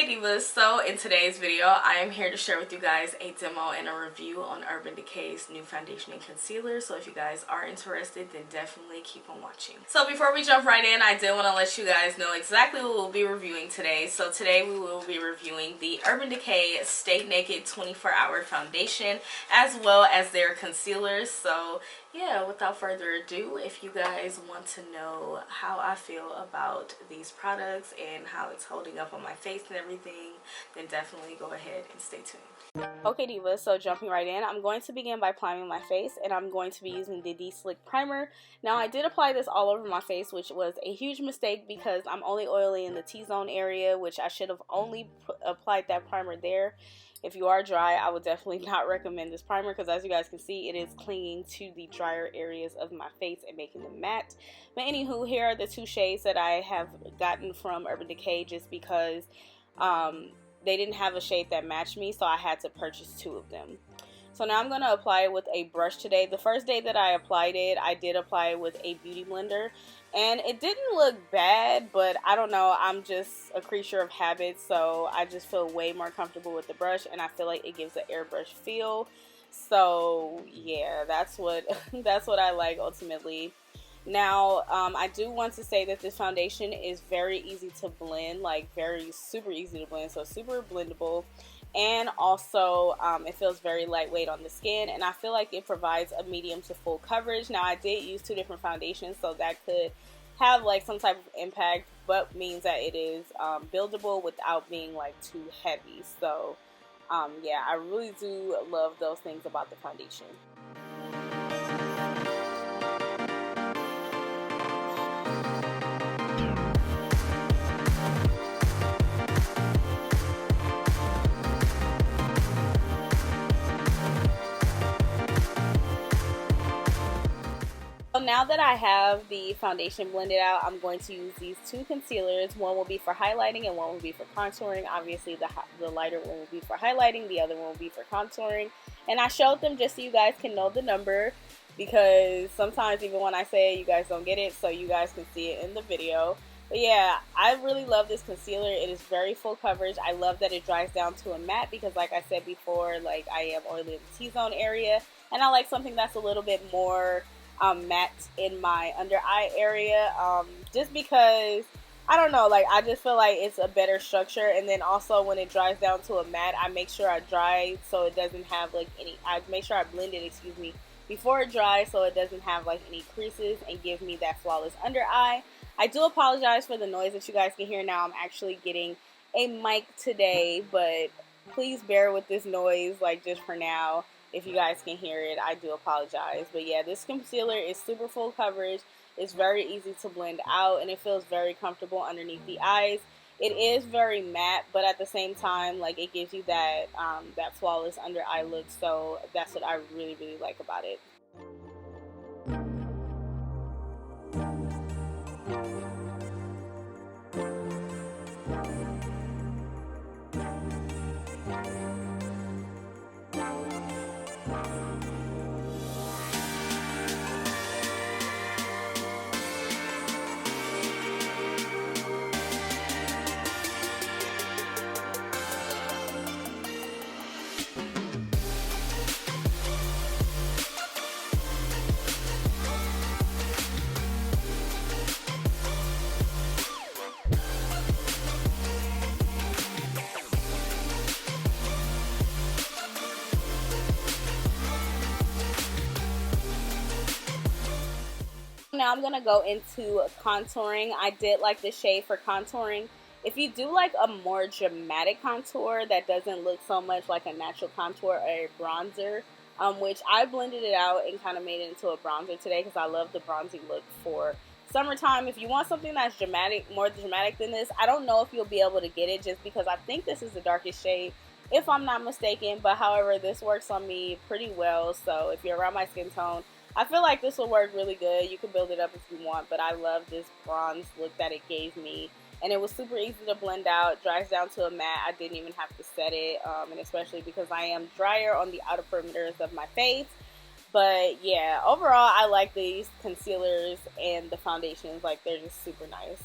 Hey Divas, so in today's video I am here to share with you guys a demo and a review on Urban Decay's new foundation and concealer. So if you guys are interested, then definitely keep on watching. So before we jump right in, I did want to let you guys know exactly what we'll be reviewing today. So today we will be reviewing the Urban Decay Stay Naked 24-Hour Foundation as well as their concealers. So yeah, without further ado, if you guys want to know how I feel about these products and how it's holding up on my face and everything, then definitely go ahead and stay tuned. Okay Divas, so jumping right in, I'm going to begin by priming my face, and I'm going to be using the D-Slick Primer. Now I did apply this all over my face, which was a huge mistake because I'm only oily in the T-zone area, which I should have only applied that primer there. If you are dry, I would definitely not recommend this primer because as you guys can see, it is clinging to the drier areas of my face and making them matte. But anywho, here are the two shades that I have gotten from Urban Decay just because they didn't have a shade that matched me, so I had to purchase two of them. So now I'm going to apply it with a brush today. The first day that I applied it, I did apply it with a beauty blender. And it didn't look bad, but I don't know, I'm just a creature of habit, so I just feel way more comfortable with the brush, and I feel like it gives an airbrush feel. So yeah, that's what I like ultimately. Now, I do want to say that this foundation is very easy to blend, like super easy to blend, so super blendable. And also it feels very lightweight on the skin, and I feel like it provides a medium to full coverage. Now I did use two different foundations, so that could have like some type of impact, but means that it is buildable without being like too heavy. So yeah, I really do love those things about the foundation. So now that I have the foundation blended out, I'm going to use these two concealers. One will be for highlighting and one will be for contouring. Obviously the lighter one will be for highlighting, the other one will be for contouring. And I showed them just so you guys can know the number, because sometimes even when I say it, you guys don't get it, so you guys can see it in the video. But yeah, I really love this concealer. It is very full coverage. I love that it dries down to a matte because like I said before, like I am oily in the T-zone area, and I like something that's a little bit more matte in my under eye area, just because I don't know, like I just feel like it's a better structure. And then also when it dries down to a matte, I make sure I dry so it doesn't have like any, I make sure I blend it, excuse me, before it dries so it doesn't have like any creases and give me that flawless under eye. I do apologize for the noise that you guys can hear now. I'm actually getting a mic today, but please bear with this noise like just for now. If you guys can hear it, I do apologize. But yeah, this concealer is super full coverage. It's very easy to blend out, and it feels very comfortable underneath the eyes. It is very matte, but at the same time, like it gives you that that flawless under eye look. So that's what I really, really like about it. Now I'm going to go into contouring. I did like the shade for contouring. If you do like a more dramatic contour that doesn't look so much like a natural contour or a bronzer, which I blended it out and kind of made it into a bronzer today because I love the bronzy look for summertime. If you want something that's dramatic, more dramatic than this, I don't know if you'll be able to get it just because I think this is the darkest shade, if I'm not mistaken. But however, this works on me pretty well, so if you're around my skin tone, I feel like this will work really good. You can build it up if you want, but I love this bronze look that it gave me. And it was super easy to blend out, dries down to a matte. I didn't even have to set it, and especially because I am drier on the outer perimeters of my face. But yeah, overall, I like these concealers and the foundations. Like, they're just super nice.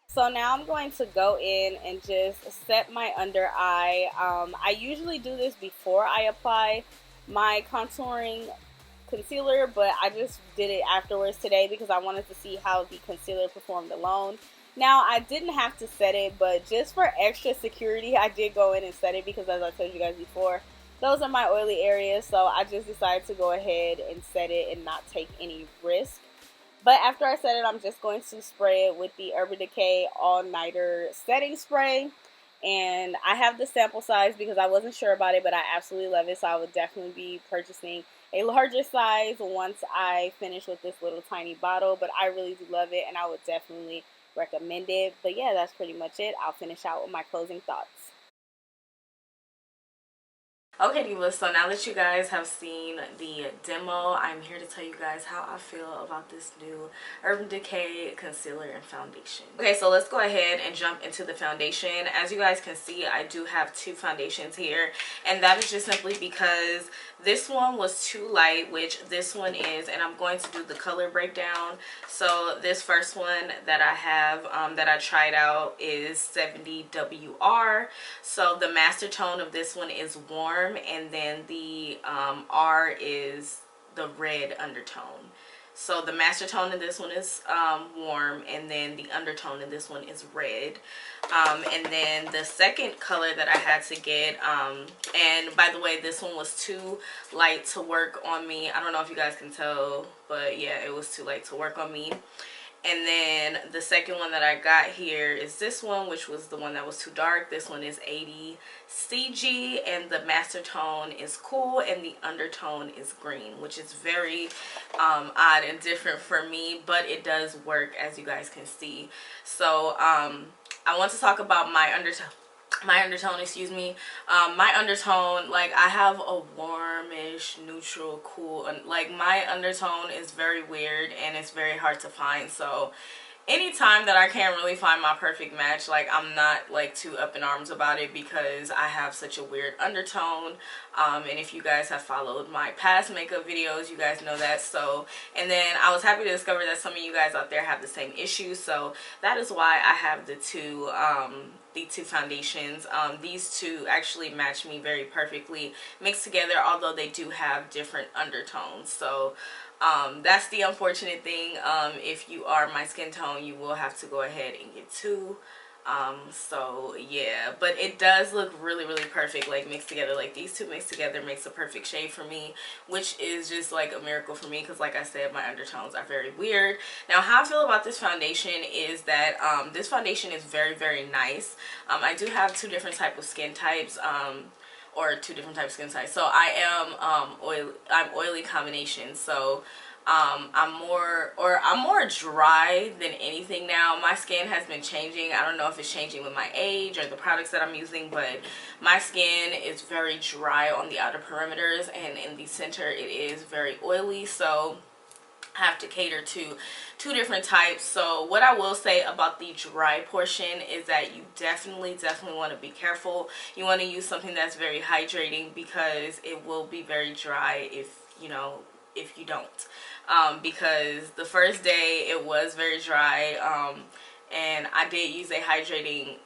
So now I'm going to go in and just set my under eye. I usually do this before I apply my contouring concealer, but I just did it afterwards today because I wanted to see how the concealer performed alone. Now, I didn't have to set it, but just for extra security, I did go in and set it because, as I told you guys before, those are my oily areas, so I just decided to go ahead and set it and not take any risk. But after I set it, I'm just going to spray it with the Urban Decay All Nighter Setting Spray. And I have the sample size because I wasn't sure about it, but I absolutely love it. So I would definitely be purchasing a larger size once I finish with this little tiny bottle. But I really do love it, and I would definitely recommend it. But yeah, that's pretty much it. I'll finish out with my closing thoughts. Okay, divas, so now that you guys have seen the demo, I'm here to tell you guys how I feel about this new Urban Decay concealer and foundation. Okay, so let's go ahead and jump into the foundation. As you guys can see, I do have two foundations here, and that is just simply because this one was too light, which this one is, and I'm going to do the color breakdown. So this first one that I have that I tried out is 70 WR. So the master tone of this one is warm, and then the R is the red undertone. So the master tone in this one is warm, and then the undertone in this one is red. And then the second color that I had to get, and by the way, this one was too light to work on me. I don't know if you guys can tell, but yeah, it was too light to work on me. And then the second one that I got here is this one, which was the one that was too dark. This one is 80 CG, and the master tone is cool, and the undertone is green, which is very odd and different for me, but it does work, as you guys can see. So I want to talk about my undertone, excuse me. My undertone, like, I have a warmish, neutral, cool, like, my undertone is very weird and it's very hard to find. So anytime that I can't really find my perfect match, like, I'm not like too up in arms about it because I have such a weird undertone. And if you guys have followed my past makeup videos, you guys know that. So, and then I was happy to discover that some of you guys out there have the same issue. So that is why I have the two foundations. These two actually match me very perfectly mixed together, although they do have different undertones. So that's the unfortunate thing. If you are my skin tone, you will have to go ahead and get two. So yeah, but it does look really, really perfect, like, mixed together. Like, these two mixed together makes a perfect shade for me, which is just like a miracle for me because, like I said, my undertones are very weird. Now, how I feel about this foundation is that this foundation is very, very nice. I do have two different types of skin types. Or two different types of skin types. So I am I'm oily combination. So I'm more dry than anything now. My skin has been changing. I don't know if it's changing with my age or the products that I'm using, but my skin is very dry on the outer perimeters, and in the center it is very oily. So have to cater to two different types. So what I will say about the dry portion is that you definitely want to be careful. You want to use something that's very hydrating because it will be very dry if you don't. Because the first day it was very dry, and I did use a hydrating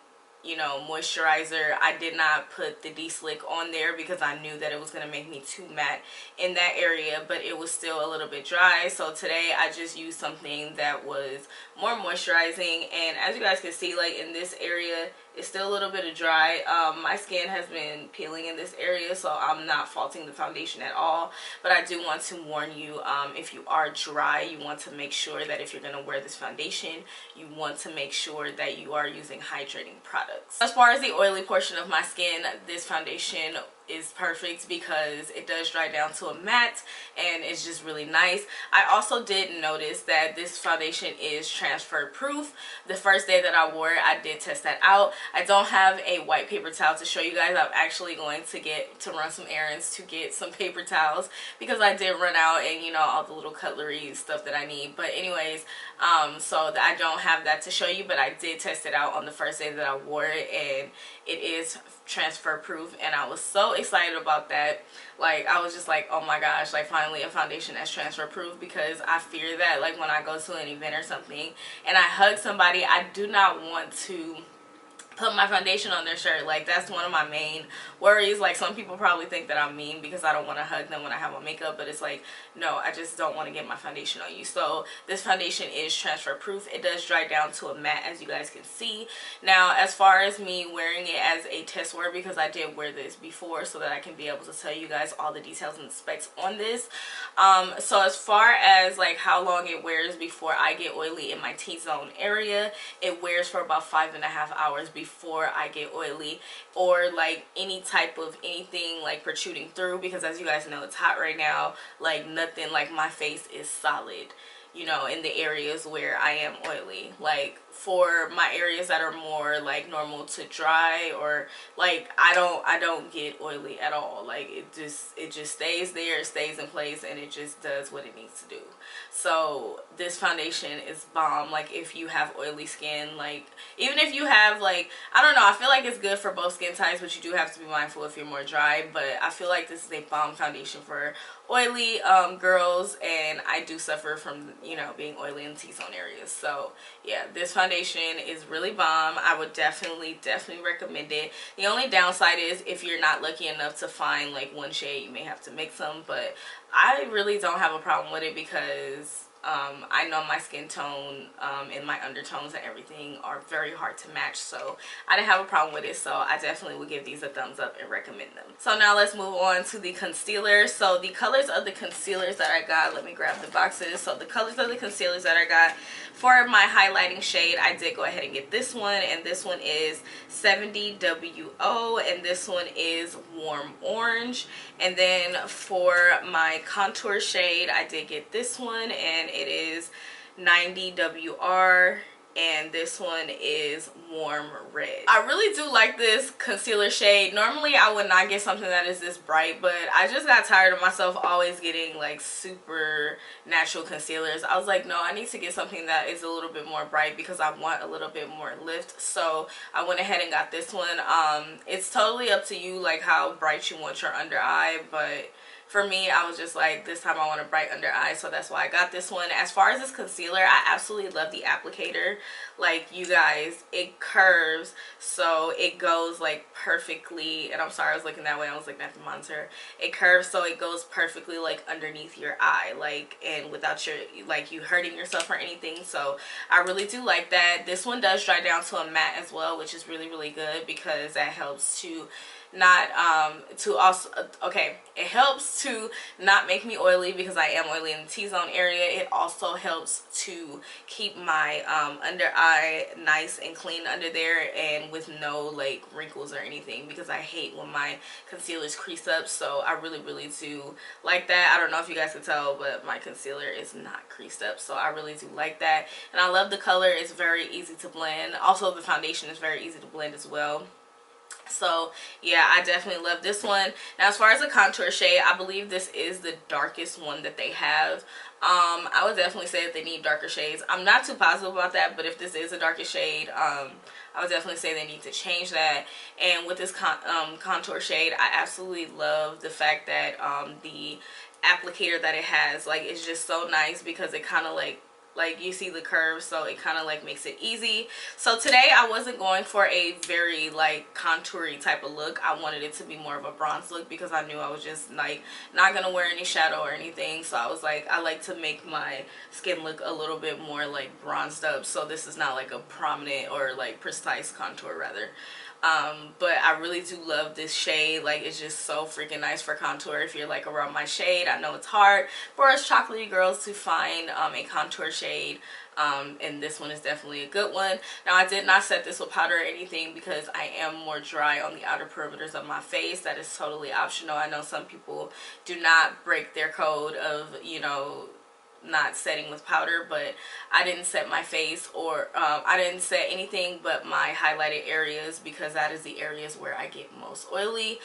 moisturizer. I did not put the D-Slick on there because I knew that it was going to make me too matte in that area, but it was still a little bit dry. So today I just used something that was more moisturizing, and as you guys can see, like, in this area it's still a little bit of dry. My skin has been peeling in this area, so I'm not faulting the foundation at all, but I do want to warn you, if you are dry, you want to make sure that if you're going to wear this foundation, you want to make sure that you are using hydrating products. As far as the oily portion of my skin, this foundation is perfect because it does dry down to a matte, and it's just really nice. I also did notice that this foundation is transfer proof. The first day that I wore it, I did test that out. I don't have a white paper towel to show you guys. I'm actually going to run some errands to get some paper towels because I did run out, and all the little cutlery stuff that I need. But anyways, so I don't have that to show you, but I did test it out on the first day that I wore it, and it is transfer proof, and I was so excited about that. Like, I was just like, oh my gosh, like finally a foundation that's transfer proof, because I fear that like when I go to an event or something and I hug somebody, I do not want to put my foundation on their shirt. Like, that's one of my main worries. Like, some people probably think that I'm mean because I don't want to hug them when I have on makeup, but it's like, no, I just don't want to get my foundation on you. So this foundation is transfer proof. It does dry down to a matte, as you guys can see. Now, as far as me wearing it as a test wear, because I did wear this before so that I can be able to tell you guys all the details and the specs on this. So as far as like how long it wears before I get oily in my T-zone area, it wears for about 5.5 hours before I get oily, or like any type of anything like protruding through, because as you guys know, it's hot right now. Like, nothing, like my face is solid, you know, in the areas where I am oily. Like, for my areas that are more like normal to dry, or like I don't get oily at all. Like, it just stays there, it stays in place, and it just does what it needs to do. So this foundation is bomb. Like, if you have oily skin, like even if you have, like, I don't know, I feel like it's good for both skin types, but you do have to be mindful if you're more dry. But I feel like this is a bomb foundation for oily girls, and I do suffer from, you know, being oily in the T-zone areas. So yeah, this foundation is really bomb. I would definitely recommend it. The only downside is if you're not lucky enough to find like one shade, you may have to mix them, but I really don't have a problem with it because I know my skin tone and my undertones and everything are very hard to match, so I didn't have a problem with it. So I definitely would give these a thumbs up and recommend them. So now let's move on to the concealer. So the colors of the concealers that I got, let me grab the boxes. So the colors of the concealers that I got for my highlighting shade, I did go ahead and get this one, and this one is 70WO, and this one is warm orange. And then for my contour shade, I did get this one, and it is 90WR, and this one is warm red. I really do like this concealer shade. Normally I would not get something that is this bright, but I just got tired of myself always getting like super natural concealers. I was like, no, I need to get something that is a little bit more bright because I want a little bit more lift. So I went ahead and got this one. It's totally up to you like how bright you want your under eye, but for me, I was just like, this time I want a bright under eye, so that's why I got this one. As far as this concealer, I absolutely love the applicator. Like, you guys, it curves, so it goes like perfectly. And I'm sorry I was looking that way, I was looking at the monitor. It curves so it goes perfectly like underneath your eye, like, and without your, like, you hurting yourself or anything. So I really do like that. This one does dry down to a matte as well, which is really, really good because that helps to not to also it helps to not make me oily because I am oily in the T-zone area. It also helps to keep my under eye nice and clean under there and with no like wrinkles or anything, because I hate when my concealers crease up. So I really do like that. I don't know if you guys can tell, but my concealer is not creased up, so I really do like that. And I love the color. It's very easy to blend. Also, the foundation is very easy to blend as well. So yeah, I definitely love this one. Now, as far as the contour shade, I believe this is the darkest one that they have. I would definitely say that they need darker shades. I'm not too positive about that, but if this is the darkest shade, I would definitely say they need to change that. And with this contour shade, I absolutely love the fact that the applicator that it has, like, it's just so nice because it kind of like you see the curves, so it kind of like makes it easy. So today I wasn't going for a very like contoury type of look. I wanted it to be more of a bronze look because I knew I was just like not gonna wear any shadow or anything. So I was like, I like to make my skin look a little bit more like bronzed up, so this is not like a prominent or like precise contour rather. But I really do love this shade. Like, it's just so freaking nice for contour. If you're like around my shade, I know it's hard for us chocolatey girls to find a contour shade, and this one is definitely a good one. Now, I did not set this with powder or anything because I am more dry on the outer perimeters of my face. That is totally optional. I know some people do not break their code of, you know, not setting with powder, but I didn't set my face, or I didn't set anything but my highlighted areas, because that is the areas where I get most oily.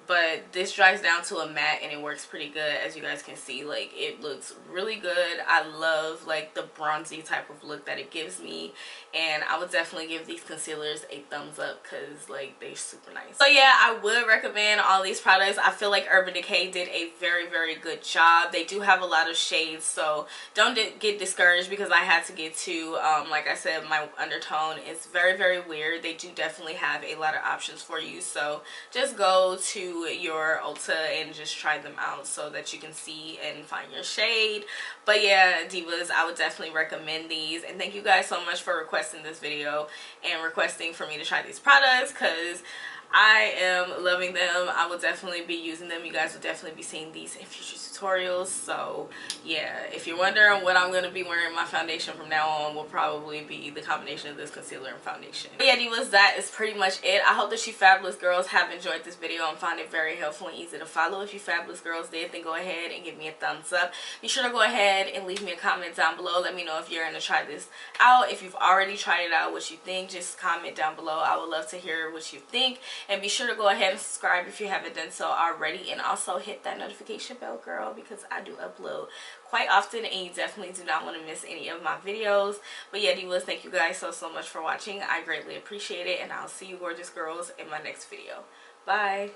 But this dries down to a matte and it works pretty good. As you guys can see, like, it looks really good. I love like the bronzy type of look that it gives me, and I would definitely give these concealers a thumbs up because like they're super nice. So yeah, I would recommend all these products. I feel like Urban Decay did a very good job. They do have a lot of shades, so don't get discouraged because I had to get to like I said, my undertone is very weird. They do definitely have a lot of options for you, so just go to your Ulta and just try them out so that you can see and find your shade. But yeah, divas, I would definitely recommend these, and thank you guys so much for requesting this video and requesting for me to try these products, because I am loving them. I will definitely be using them. You guys will definitely be seeing these in future tutorials. So yeah, if you're wondering what I'm going to be wearing my foundation from now on, will probably be the combination of this concealer and foundation. But yeah, divas, that is pretty much it. I hope that you fabulous girls have enjoyed this video and found it very helpful and easy to follow. If you fabulous girls did, then go ahead and give me a thumbs up. Be sure to go ahead and leave me a comment down below. Let me know if you're going to try this out. If you've already tried it out, what you think. Just comment down below. I would love to hear what you think. And be sure to go ahead and subscribe if you haven't done so already, and also hit that notification bell, girl, because I do upload quite often and you definitely do not want to miss any of my videos. But yeah, divas, thank you guys so much for watching. I greatly appreciate it, and I'll see you gorgeous girls in my next video. Bye.